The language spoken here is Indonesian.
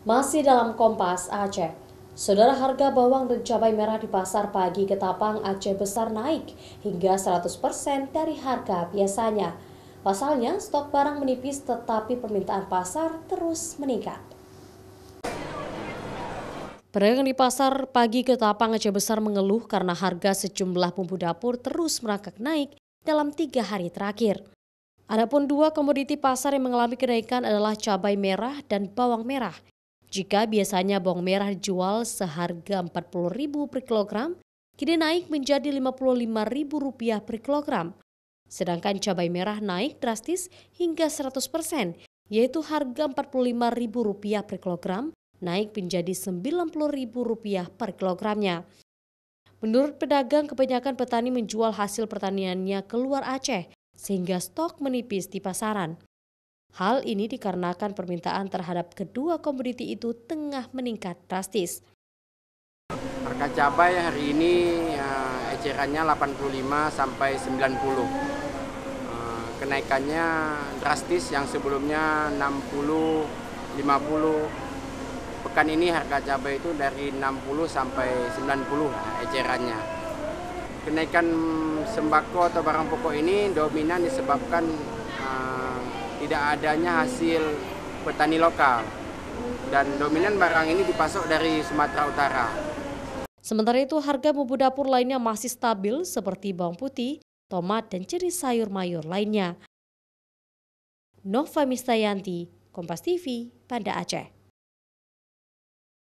Masih dalam Kompas Aceh, saudara, harga bawang dan cabai merah di pasar pagi Ketapang Aceh Besar naik hingga 100% dari harga biasanya. Pasalnya, stok barang menipis tetapi permintaan pasar terus meningkat. Pedagang di pasar pagi Ketapang Aceh Besar mengeluh karena harga sejumlah bumbu dapur terus merangkak naik dalam 3 hari terakhir. Adapun dua komoditi pasar yang mengalami kenaikan adalah cabai merah dan bawang merah. Jika biasanya bawang merah dijual seharga Rp40.000 per kilogram, kini naik menjadi Rp55.000 per kilogram. Sedangkan cabai merah naik drastis hingga 100%, yaitu harga Rp45.000 per kilogram, naik menjadi Rp90.000 per kilogramnya. Menurut pedagang, kebanyakan petani menjual hasil pertaniannya keluar Aceh, sehingga stok menipis di pasaran. Hal ini dikarenakan permintaan terhadap kedua komoditi itu tengah meningkat drastis. Harga cabai hari ini ecerannya 85 sampai 90. Kenaikannya drastis, yang sebelumnya 60, 50. Pekan ini harga cabai itu dari 60 sampai 90 ecerannya. Kenaikan sembako atau barang pokok ini dominan disebabkan tidak adanya hasil petani lokal, dan dominan barang ini dipasok dari Sumatera Utara. Sementara itu, harga bumbu dapur lainnya masih stabil seperti bawang putih, tomat, dan jenis sayur mayur lainnya. Nova Mistayanti, Kompas TV, Banda Aceh.